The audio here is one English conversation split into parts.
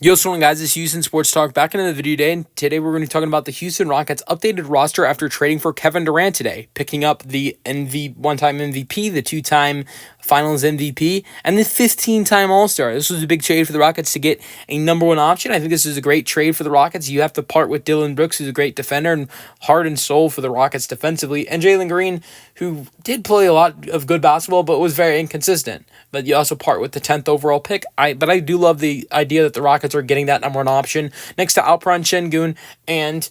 Yo, what's going on, guys? It's Houston Sports Talk back into the video today. And today we're going to be talking about the Houston Rockets' updated roster after trading for Kevin Durant today, picking up the one-time MVP, the two-time Finals MVP, and the 15-time All-Star. This was a big trade for the Rockets to get a number one option. I think this is a great trade for the Rockets. You have to part with Dillon Brooks, who's a great defender and heart and soul for the Rockets defensively, and Jalen Green, who did play a lot of good basketball but was very inconsistent. But you also part with the 10th overall pick. But I do love the idea that the Rockets are getting that number one option next to Alperen Şengün and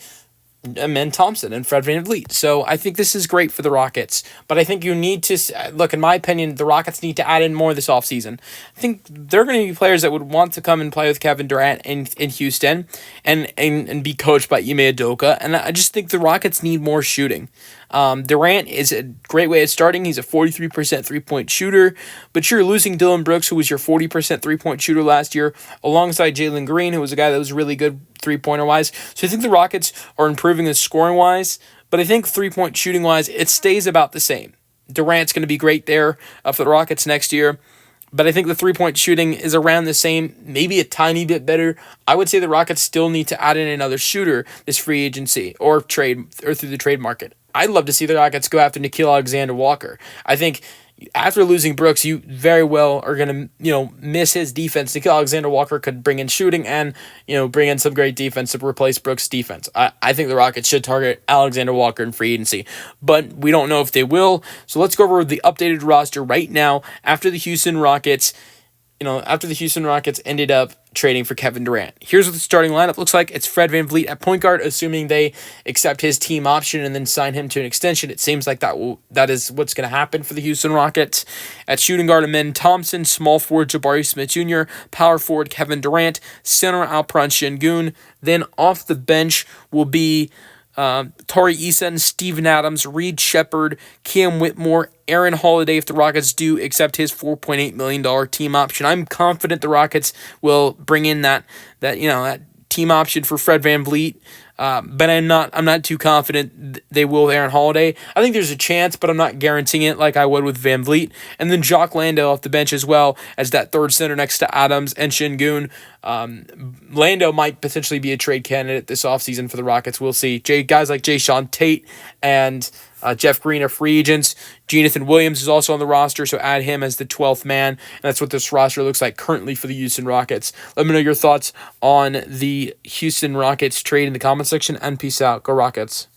Amen Thompson and Fred VanVleet. So I think this is great for the Rockets. But I think you need to look, in my opinion, the Rockets need to add in more this offseason. I think there are going to be players that would want to come and play with Kevin Durant in Houston and be coached by Ime Udoka. And I just think the Rockets need more shooting. Durant is a great way of starting. He's a 43% three-point shooter, but you're losing Dillon Brooks, who was your 40% three-point shooter last year, alongside Jalen Green, who was a guy that was really good three-pointer-wise. So I think the Rockets are improving the scoring-wise, but I think three-point shooting-wise, it stays about the same. Durant's going to be great there for the Rockets next year. But I think the three-point shooting is around the same, maybe a tiny bit better. I would say the Rockets still need to add in another shooter this free agency or trade or through the trade market. I'd love to see the Rockets go after Nickeil Alexander-Walker. I think after losing Brooks, you very well are going to, miss his defense. Nickeil Alexander-Walker could bring in shooting and, bring in some great defense to replace Brooks' defense. I think the Rockets should target Alexander-Walker in free agency, but we don't know if they will. So let's go over the updated roster right now after the Houston Rockets ended up trading for Kevin Durant. Here's what the starting lineup looks like. It's Fred VanVleet at point guard, assuming they accept his team option and then sign him to an extension. It seems like that is what's going to happen for the Houston Rockets. At shooting guard, Amen Thompson, small forward Jabari Smith Jr., power forward Kevin Durant, center Alperen Şengün. Then off the bench will be Tari Eason, Steven Adams, Reed Shepard, Cam Whitmore, Aaron Holiday if the Rockets do accept his $4.8 million team option. I'm confident the Rockets will bring in that team option for Fred VanVleet. But I'm not too confident they will with Aaron Holiday. I think there's a chance, but I'm not guaranteeing it like I would with VanVleet. And then Jock Landale off the bench as well as that third center next to Adams and Şengün. Lando might potentially be a trade candidate this offseason for the Rockets. We'll see. Guys like Jae'Sean Tate and Jeff Green are free agents. Jonathan Williams is also on the roster, so add him as the 12th man. And that's what this roster looks like currently for the Houston Rockets. Let me know your thoughts on the Houston Rockets trade in the comment section, and peace out. Go Rockets.